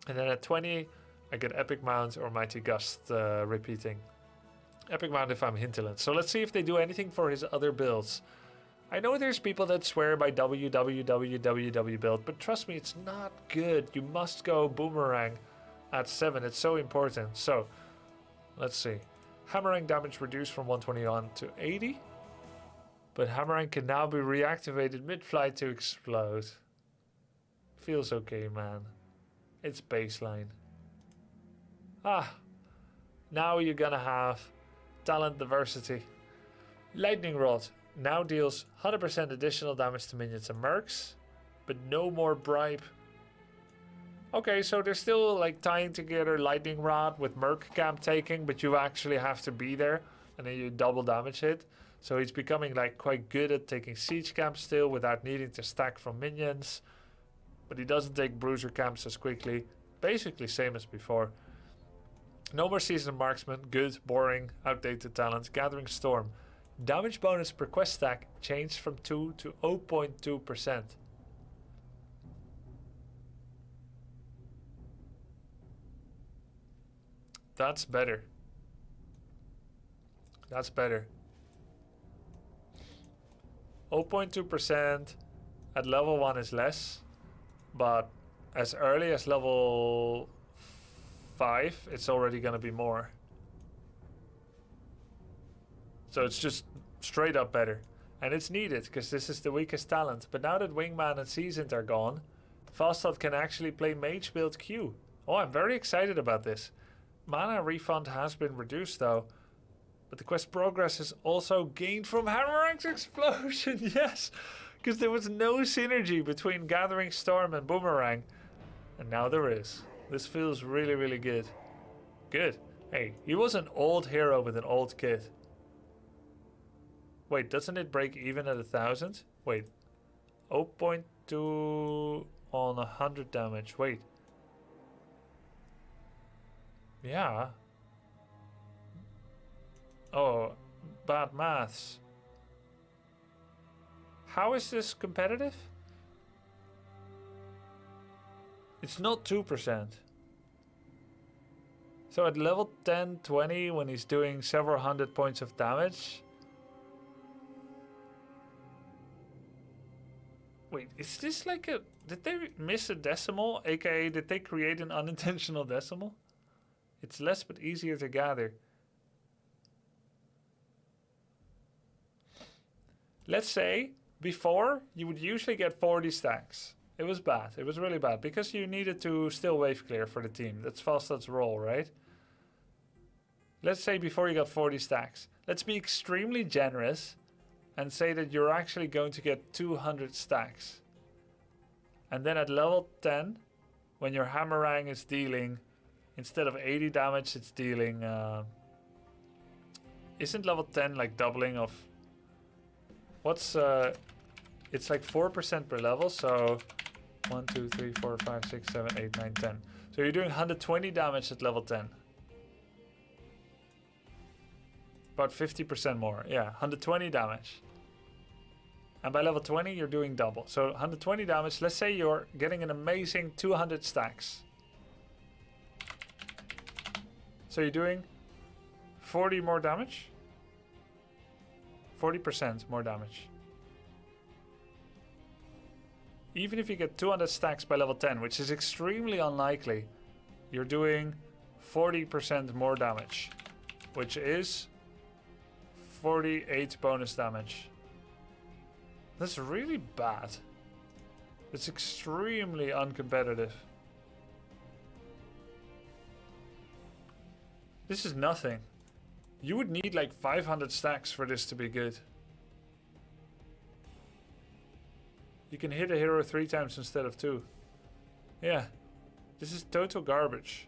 And then at 20, I get Epic Mount or Mighty Gust repeating. Epic Mount if I'm Hinterland. So let's see if they do anything for his other builds. I know there's people that swear by WWW build, but trust me, it's not good. You must go Boomerang at 7. It's so important. So, let's see. Hammering damage reduced from 121 to 80. But Hammering can now be reactivated mid-flight to explode. Feels okay, man. It's baseline. Now you're gonna have talent diversity. Lightning Rod now deals 100% additional damage to minions and mercs, but no more bribe. Okay, so they're still like tying together Lightning Rod with Merc Camp taking, but you actually have to be there, and then you double damage it. So he's becoming like quite good at taking Siege Camp still without needing to stack from minions. But he doesn't take Bruiser Camps as quickly. Basically same as before. No more Seasoned Marksman. Good, boring, outdated talent. Gathering Storm. Damage bonus per quest stack changed from 2 to 0.2%. That's better. That's better. 0.2% at level 1 is less, but as early as level 5, it's already going to be more. So it's just straight up better. And it's needed, because this is the weakest talent. But now that Wingman and Seasoned are gone, Falstad can actually play Mage build Q. Oh, I'm very excited about this. Mana refund has been reduced though. But the quest progress is also gained from Hammerang's explosion. Yes, because there was no synergy between Gathering Storm and Boomerang. And now there is. This feels really, really good. Good. Hey, he was an old hero with an old kit. Wait, doesn't it break even at 1,000? Wait. 0.2 on 100 damage. Wait. Yeah. Oh, bad maths. How is this competitive? It's not 2%. So at level 10, 20, when he's doing several hundred points of damage. Wait, is this like a... Did they miss a decimal? AKA, did they create an unintentional decimal? It's less but easier to gather. Let's say, before, you would usually get 40 stacks. It was bad. It was really bad. Because you needed to still wave clear for the team. That's Falstad's role, right? Let's say before you got 40 stacks. Let's be extremely generous and say that you're actually going to get 200 stacks. And then at level 10, when your Hammerang is dealing, instead of 80 damage, it's dealing... isn't level 10 like doubling of... What's... it's like 4% per level, so... 1, 2, 3, 4, 5, 6, 7, 8, 9, 10. So you're doing 120 damage at level 10. About 50% more. Yeah, 120 damage. And by level 20, you're doing double. So 120 damage. Let's say you're getting an amazing 200 stacks. So you're doing 40 more damage. 40% more damage. Even if you get 200 stacks by level 10, which is extremely unlikely, you're doing 40% more damage, which is 48 bonus damage. That's really bad. It's extremely uncompetitive. This is nothing. You would need like 500 stacks for this to be good. You can hit a hero 3 times instead of 2. Yeah. This is total garbage.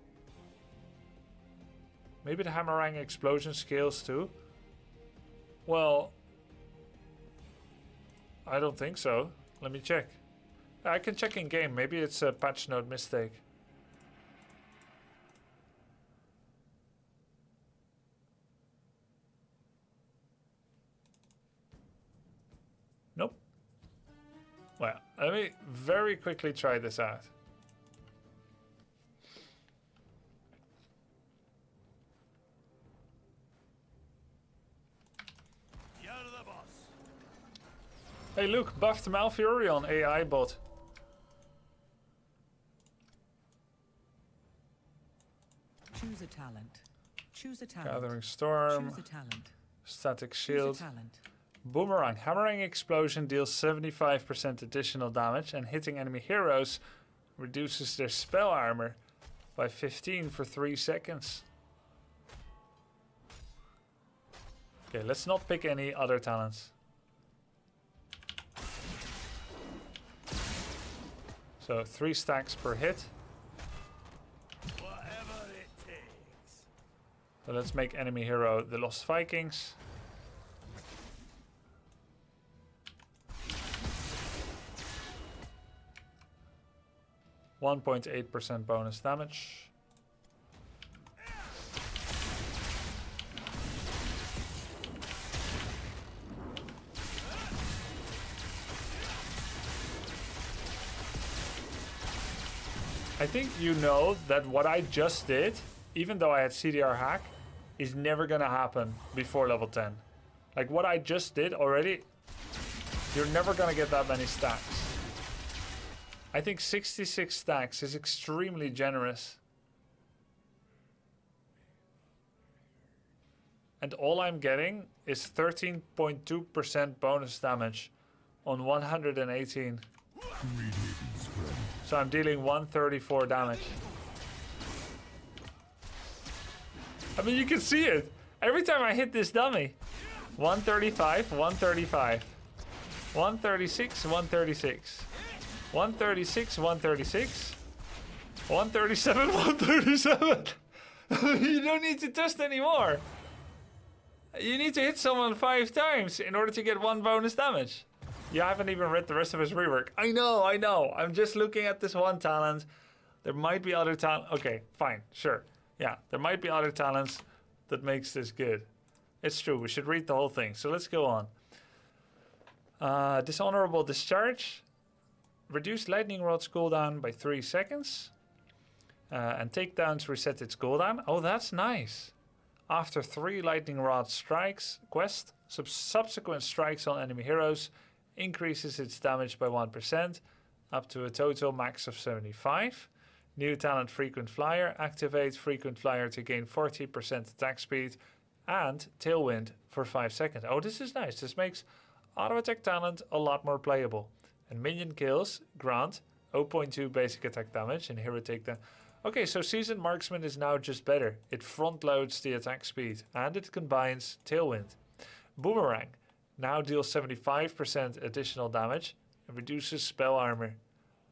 Maybe the Hammerang explosion scales too? Well, I don't think so. Let me check. I can check in game. Maybe it's a patch note mistake. Nope. Well, let me very quickly try this out. You're the boss. Hey, look, buffed Malfurion AI bot. Choose a talent. Choose a talent. Gathering Storm. Choose a talent. Static Choose Shield. a talent. Boomerang. Hammering Explosion deals 75% additional damage, and hitting enemy heroes reduces their spell armor by 15 for 3 seconds. Okay, let's not pick any other talents. So 3 stacks per hit. Whatever it takes. So let's make enemy hero the Lost Vikings. %1.8 bonus damage. I think you know that what I just did, even though I had CDR hack, is never gonna happen before level 10. Like what I just did already, you're never gonna get that many stacks. I think 66 stacks is extremely generous. And all I'm getting is 13.2% bonus damage on 118. So I'm dealing 134 damage. I mean, you can see it. Every time I hit this dummy. 135, 135. 136, 136. 136, 136. 137, 137. You don't need to test anymore. You need to hit someone 5 times in order to get 1 bonus damage. You haven't even read the rest of his rework. I know. I'm just looking at this one talent. There might be other talent. Okay, fine, sure. Yeah, there might be other talents that makes this good. It's true. We should read the whole thing. So let's go on. Dishonorable Discharge. Reduce lightning rod's cooldown by 3 seconds. And takedowns reset its cooldown. Oh, that's nice. After 3 lightning rod strikes quest, subsequent strikes on enemy heroes increases its damage by 1%, up to a total max of 75. New talent Frequent Flyer. Activate Frequent Flyer to gain 40% attack speed and Tailwind for 5 seconds. Oh, this is nice. This makes auto attack talent a lot more playable. And minion kills grant 0.2 basic attack damage and hero takedown. Okay, so Seasoned Marksman is now just better. It front loads the attack speed and it combines Tailwind. Boomerang now deals 75% additional damage and reduces spell armor.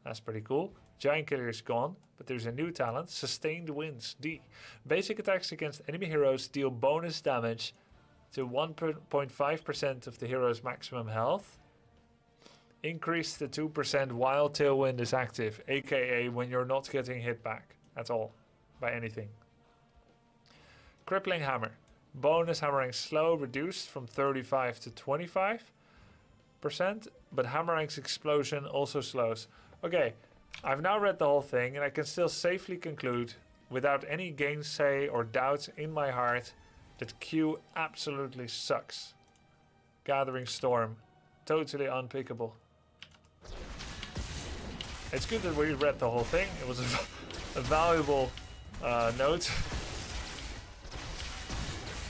That's pretty cool. Giant Killer is gone, but there's a new talent, Sustained Winds D. Basic attacks against enemy heroes deal bonus damage to 1.5% of the hero's maximum health. Increase to 2% while Tailwind is active, aka when you're not getting hit back at all by anything. Crippling Hammer. Bonus hammering slow reduced from 35 to 25%, but Hammering's explosion also slows. Okay, I've now read the whole thing and I can still safely conclude without any gainsay or doubt in my heart that Q absolutely sucks. Gathering Storm, totally unpickable. It's good that we read the whole thing. It was a valuable note.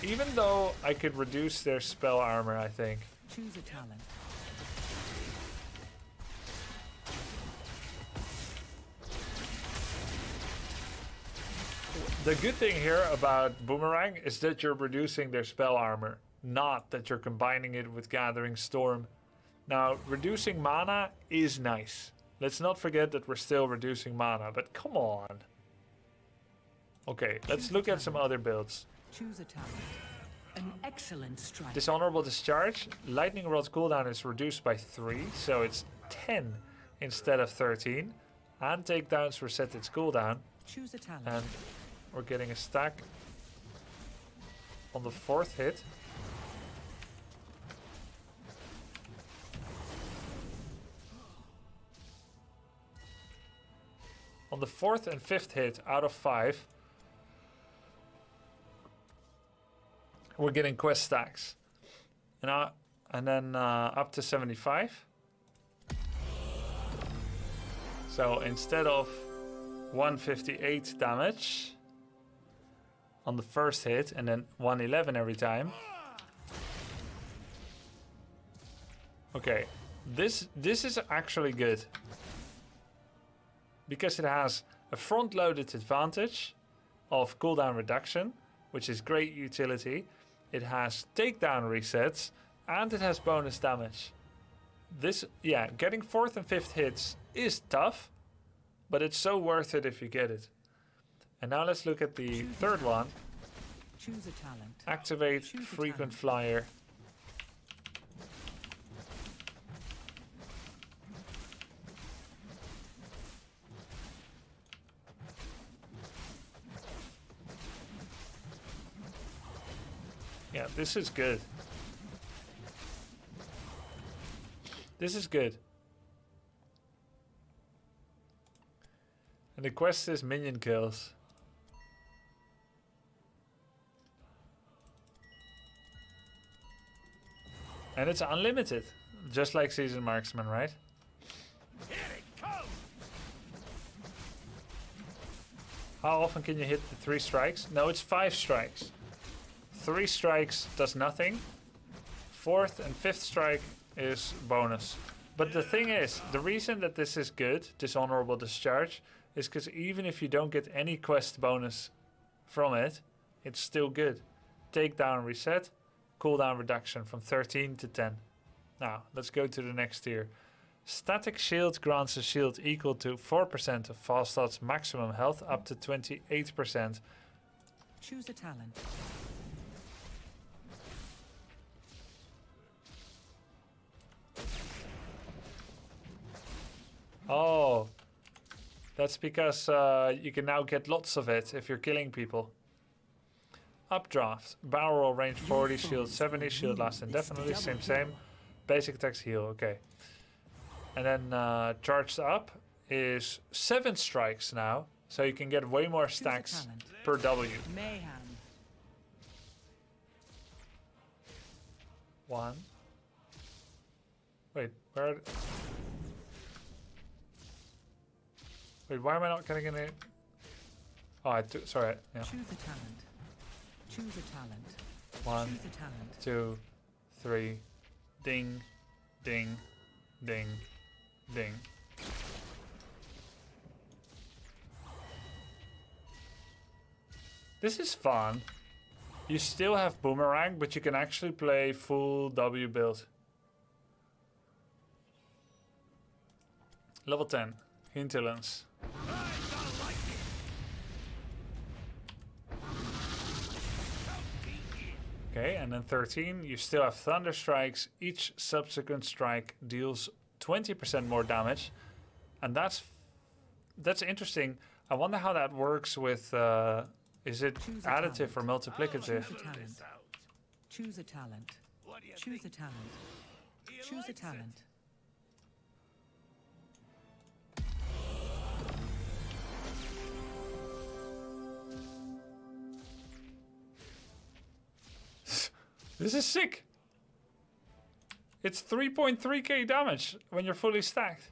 Even though I could reduce their spell armor, I think. Choose a talent. The good thing here about Boomerang is that you're reducing their spell armor, not that you're combining it with Gathering Storm. Now, reducing mana is nice. Let's not forget that we're still reducing mana, but come on. Okay, let's look at some other builds. Choose a talent. An excellent strike. Dishonorable Discharge. Lightning Rod's cooldown is reduced by 3, so it's 10 instead of 13. And takedowns reset its cooldown. Choose a talent. And we're getting a stack on the 4th hit. On the 4th and 5th hit out of 5, we're getting quest stacks. And then up to 75. So instead of 158 damage on the first hit and then 111 every time. Okay, this is actually good. Because it has a front-loaded advantage of cooldown reduction, which is great utility. It has takedown resets, and it has bonus damage. This, yeah, getting 4th and 5th hits is tough, but it's so worth it if you get it. And now let's look at the 3rd one. Choose a talent. Activate Choose a Frequent talent. Flyer. Yeah, this is good. This is good. And the quest is minion kills. And it's unlimited. Just like Seasoned Marksman, right? Here it comes! How often can you hit the 3 strikes? No, it's 5 strikes. 3 strikes does nothing. 4th and 5th strike is bonus. But the thing is, the reason that this is good, Dishonorable Discharge, is because even if you don't get any quest bonus from it, it's still good. Takedown reset, cooldown reduction from 13 to 10. Now, let's go to the next tier. Static Shield grants a shield equal to 4% of Falstaff's maximum health up to 28%. Choose a talent. Oh, that's because you can now get lots of it if you're killing people. Updraft. Barrel roll, range 40, shield 70, shield lasts indefinitely. Same. Basic attacks heal, okay. And then charged up is 7 strikes now. So you can get way more stacks per W. Mayhem. 1. Wait, where? Wait, why am I not getting it? Oh, I took. Sorry. Yeah. Choose a talent. Choose a talent. 1, Choose a talent. 2, 3. Ding, ding, ding, ding. This is fun. You still have Boomerang, but you can actually play full W build. Level 10, Hinterlands. Okay, and then 13, you still have Thunder Strikes. Each subsequent strike deals 20% more damage. And that's interesting. I wonder how that works with... is it additive or multiplicative? Choose a talent. Choose a talent. Choose a talent. This is sick. It's 3.3k damage when you're fully stacked.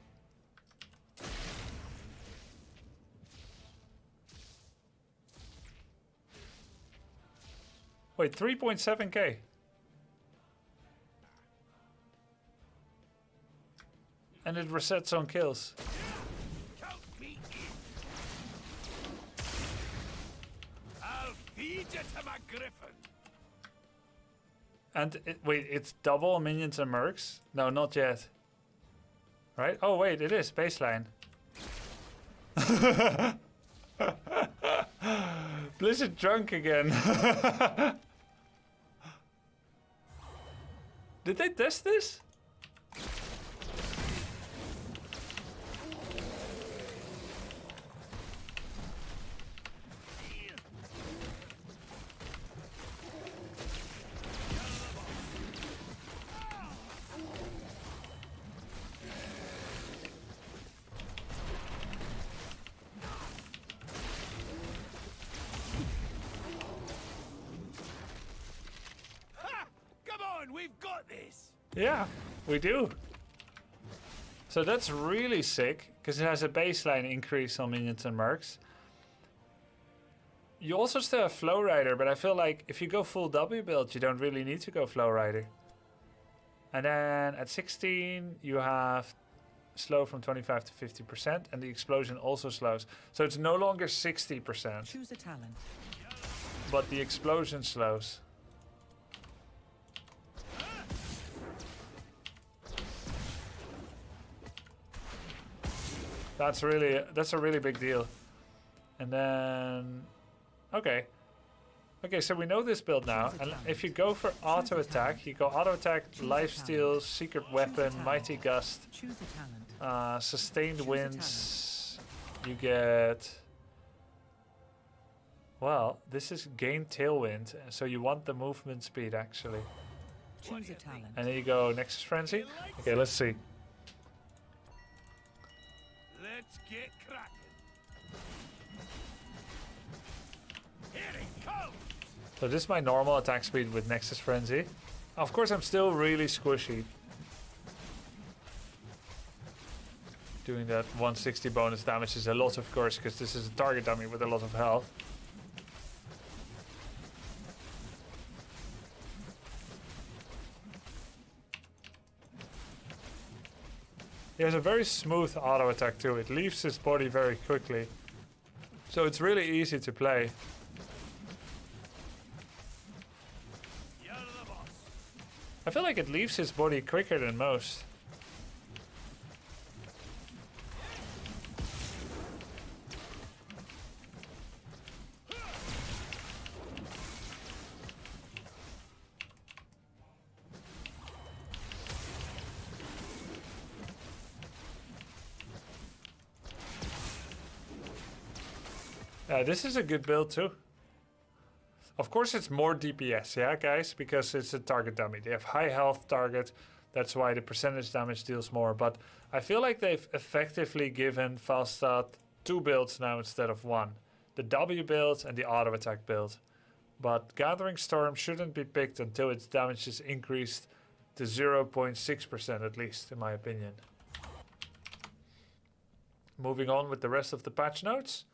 Wait, 3.7k. And it resets on kills. Count me in. I'll feed you to my griffin. And wait, it's double minions and mercs? No, not yet. Right? Oh wait, it is baseline. Blizzard drunk again. Did they test this? We've got this. Yeah, we do. So that's really sick, because it has a baseline increase on minions and mercs. You also still have Flow Rider, but I feel like if you go full W build, you don't really need to go Flow Rider. And then at 16, you have slow from 25 to 50%, and the explosion also slows. So it's no longer 60%. Choose a talent. But the explosion slows. That's a really big deal. And then okay, so we know this build now. And if you go for auto attack, you go auto attack, lifesteal, secret weapon, mighty gust, Choose a talent. sustained winds. You get, well, this is gain tailwind, so you want the movement speed actually. Choose a talent. And then you go Nexus Frenzy. Okay, let's see. Let's get cracking. Here it comes. So this is my normal attack speed with Nexus Frenzy. Of course, I'm still really squishy. Doing that 160 bonus damage is a lot, of course, because this is a target dummy with a lot of health. He has a very smooth auto attack too. It leaves his body very quickly. So it's really easy to play. You're the boss. I feel like it leaves his body quicker than most. This is a good build too. Of course, it's more DPS, yeah, guys, because it's a target dummy. They have high health target. That's why the percentage damage deals more. But I feel like they've effectively given Falstad 2 builds now instead of 1. The W build and the auto attack build. But Gathering Storm shouldn't be picked until its damage is increased to 0.6% at least, in my opinion. Moving on with the rest of the patch notes.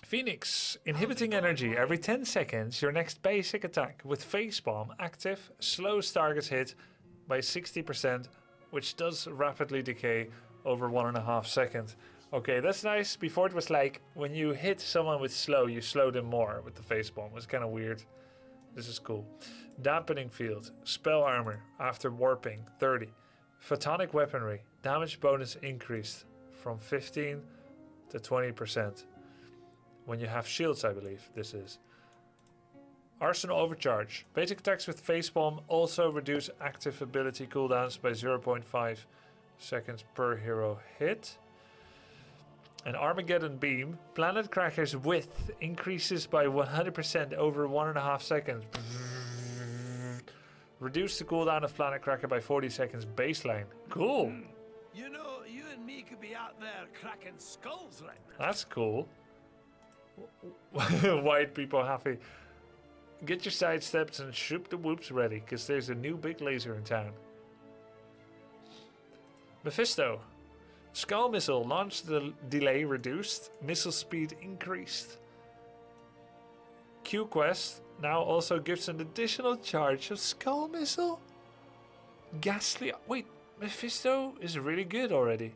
Phoenix, inhibiting energy. Every 10 seconds, your next basic attack with Facepalm active slows targets hit by 60%, which does rapidly decay over 1.5 seconds. Okay, that's nice. Before it was like, when you hit someone with slow, you slow them more with the Facepalm. It was kind of weird. This is cool. Dampening Field, Spell Armor after Warping, 30. Photonic Weaponry, damage bonus increased from 15 to 20%. When you have shields, I believe this is. Arsenal Overcharge. Basic attacks with Facepalm also reduce active ability cooldowns by 0.5 seconds per hero hit. And Armageddon Beam. Planet Cracker's width increases by 100% over 1.5 seconds. Reduce the cooldown of Planet Cracker by 40 seconds baseline. Cool. You know, you and me could be out there cracking skulls right now. That's cool. White people happy. Get your sidesteps and shoot the whoops ready, because there's a new big laser in town. Mephisto. Skull Missile. Launch delay reduced. Missile speed increased. Q Quest now also gives an additional charge of Skull Missile. Ghastly. Wait, Mephisto is really good already.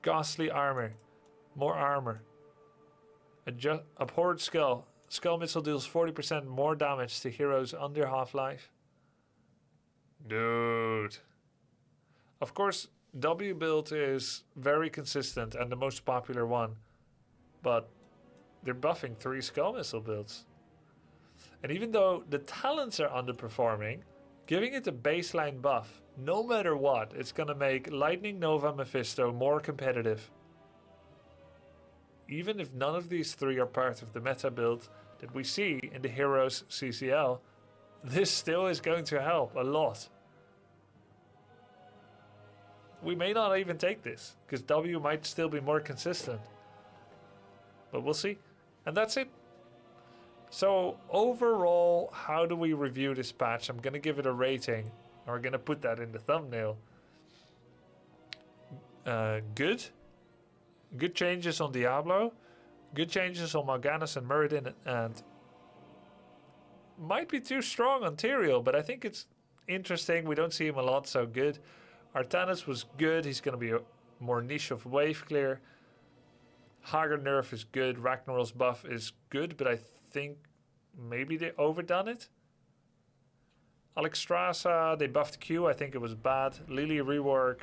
Ghastly Armor. More armor. Abhorred Skull. Skull Missile deals 40% more damage to heroes under half-life. Dude. Of course, W build is very consistent and the most popular one. But they're buffing 3 Skull Missile builds. And even though the talents are underperforming, giving it a baseline buff, no matter what, it's going to make Lightning Nova Mephisto more competitive. Even if none of these 3 are part of the meta build that we see in the Heroes CCL, this still is going to help a lot. We may not even take this, because W might still be more consistent. But we'll see. And that's it. So overall, how do we review this patch? I'm going to give it a rating. We're going to put that in the thumbnail. Good. Good changes on Diablo. Good changes on Mal'Ganis and Muradin. And might be too strong on Tyrael, but I think it's interesting. We don't see him a lot, so good. Artanis was good. He's going to be a more niche of wave clear. Hogger nerf is good. Ragnaros buff is good, but I think maybe they overdone it. Alexstrasza, they buffed Q. I think it was bad. Lily rework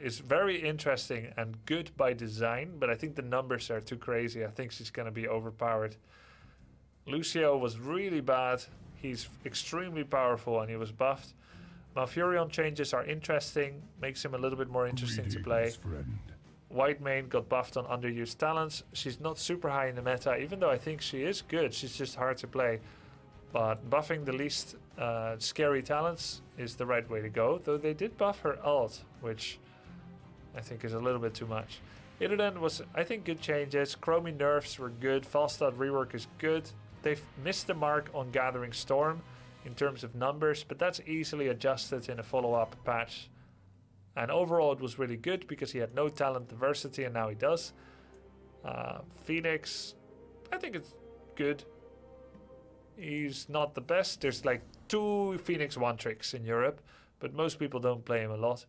is very interesting and good by design, but I think the numbers are too crazy. I think she's going to be overpowered. Lucio was really bad. He's extremely powerful and he was buffed. Malfurion changes are interesting. Makes him a little bit more interesting to play. Friend. White main got buffed on underused talents. She's not super high in the meta, even though I think she is good. She's just hard to play. But buffing the least scary talents is the right way to go. Though they did buff her ult, which I think is a little bit too much. Illidan was, I think, good changes. Chromie nerfs were good. Falstad rework is good. They've missed the mark on Gathering Storm in terms of numbers, but that's easily adjusted in a follow-up patch. And overall, it was really good because he had no talent diversity, and now he does. Phoenix, I think it's good. He's not the best. There's like 2 Phoenix one-tricks in Europe, but most people don't play him a lot.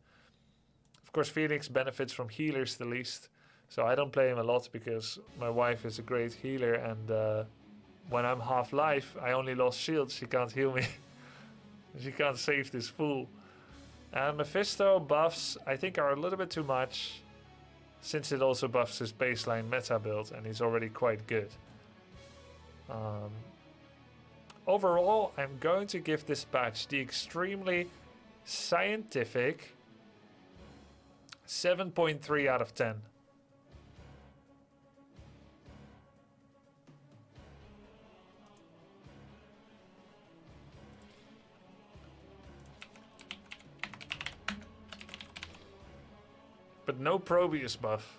Of course, Phoenix benefits from healers the least, so I don't play him a lot because my wife is a great healer, and when I'm half-life, I only lost shields. She can't heal me. She can't save this fool. And Mephisto buffs, I think, are a little bit too much, since it also buffs his baseline meta build, and he's already quite good. Overall, I'm going to give this patch the extremely scientific 7.3 out of 10. but no Probius buff.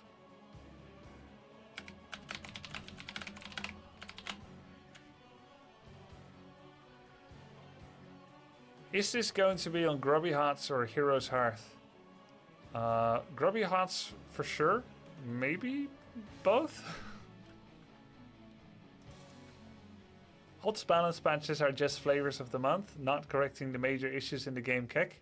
Is this going to be on GrubbyHOTS or Hero's Hearth? GrubbyHOTS for sure. Maybe both? HOTS balance patches are just flavors of the month, not correcting the major issues in the game kick.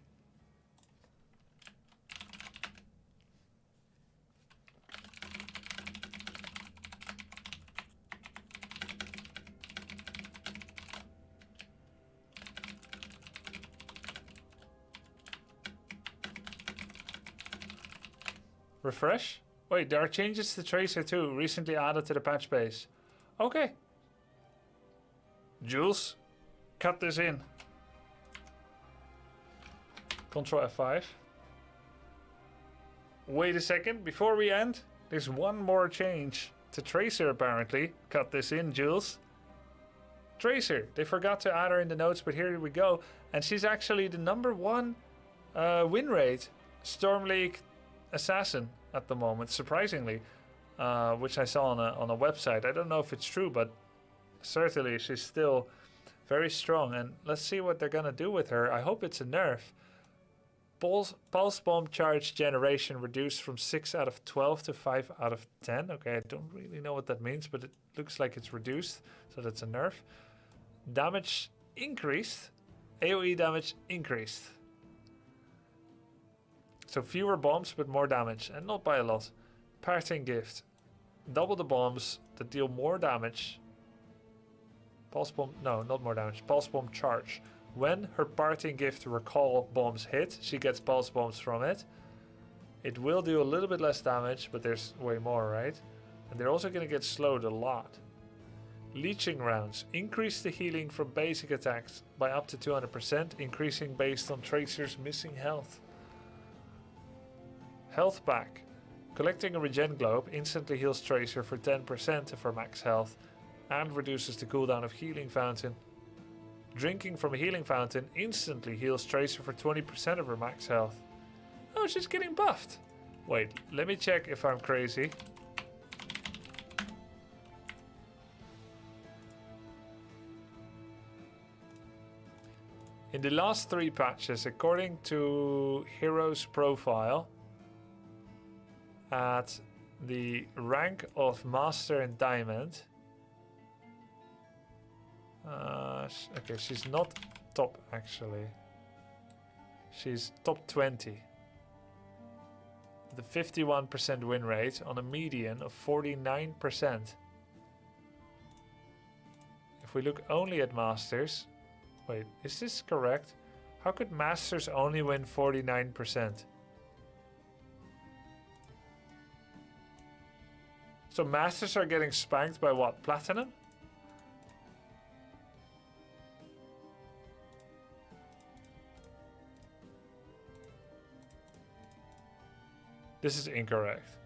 Refresh? Wait, there are changes to Tracer too, recently added to the patch base. Okay. Jules, cut this in. Control F5. Wait a second, before we end, there's one more change to Tracer apparently. Cut this in, Jules. Tracer, they forgot to add her in the notes, but here we go. And she's actually the #1 win rate Storm League assassin at the moment, surprisingly, which I saw on a website. I don't know if it's true, but certainly she's still very strong. And let's see what they're gonna do with her. I hope it's a nerf. Pulse bomb charge generation reduced from 6 out of 12 to 5 out of 10. Okay, I don't really know what that means, but it looks like it's reduced, so that's a nerf. Damage increased. AoE damage increased. So fewer bombs, but more damage, and not by a lot. Parting gift. Double the bombs that deal more damage. Pulse bomb, no, not more damage. Pulse bomb charge. When her parting gift recall bombs hit, she gets pulse bombs from it. It will do a little bit less damage, but there's way more, right? And they're also going to get slowed a lot. Leeching rounds. Increase the healing from basic attacks by up to 200%, increasing based on Tracer's missing health. Health pack. Collecting a regen globe instantly heals Tracer for 10% of her max health and reduces the cooldown of healing fountain. Drinking from a healing fountain instantly heals Tracer for 20% of her max health. Oh, she's getting buffed. Wait, let me check if I'm crazy. In the last 3 patches, according to Hero's profile, at the rank of Master and Diamond. Okay, she's not top actually. She's top 20. The 51% win rate on a median of 49%. If we look only at Masters. Wait, is this correct? How could Masters only win 49%? So Masters are getting spanked by what? Platinum? This is incorrect.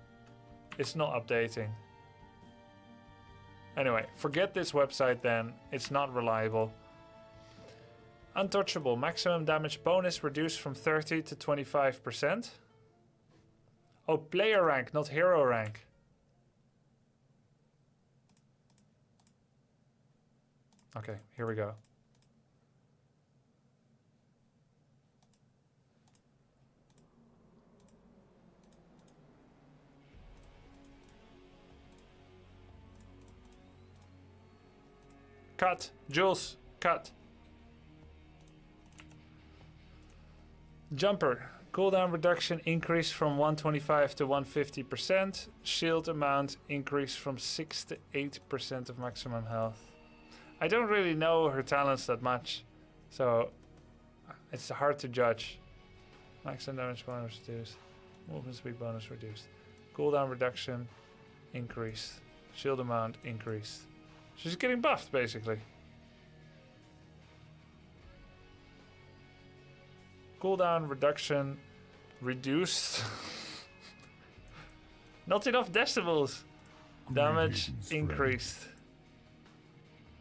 It's not updating. Anyway, forget this website then. It's not reliable. Untouchable. Maximum damage bonus reduced from 30 to 25%. Oh, player rank, not hero rank. Okay, here we go. Cut. Jules, cut. Jumper. Cooldown reduction increased from 125 to 150%. Shield amount increased from 6 to 8% of maximum health. I don't really know her talents that much, so it's hard to judge. Maximum damage bonus reduced. Movement speed bonus reduced. Cooldown reduction increased. Shield amount increased. She's getting buffed, basically. Cooldown reduction reduced. Not enough decibels. Damage increased.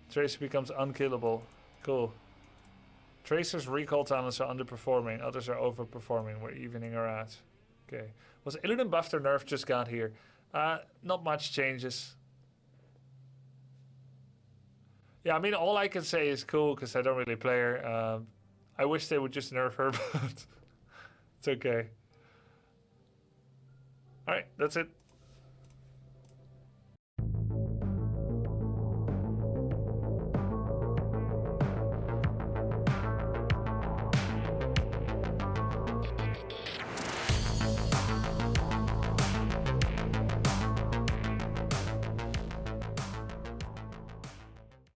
Tracer becomes unkillable. Cool. Tracer's recall talents are underperforming. Others are overperforming. We're evening her out. Okay. Was Illidan buffed or nerfed just got here? Not much changes. Yeah, I mean, all I can say is cool because I don't really play her. I wish they would just nerf her, but it's okay. Alright, that's it.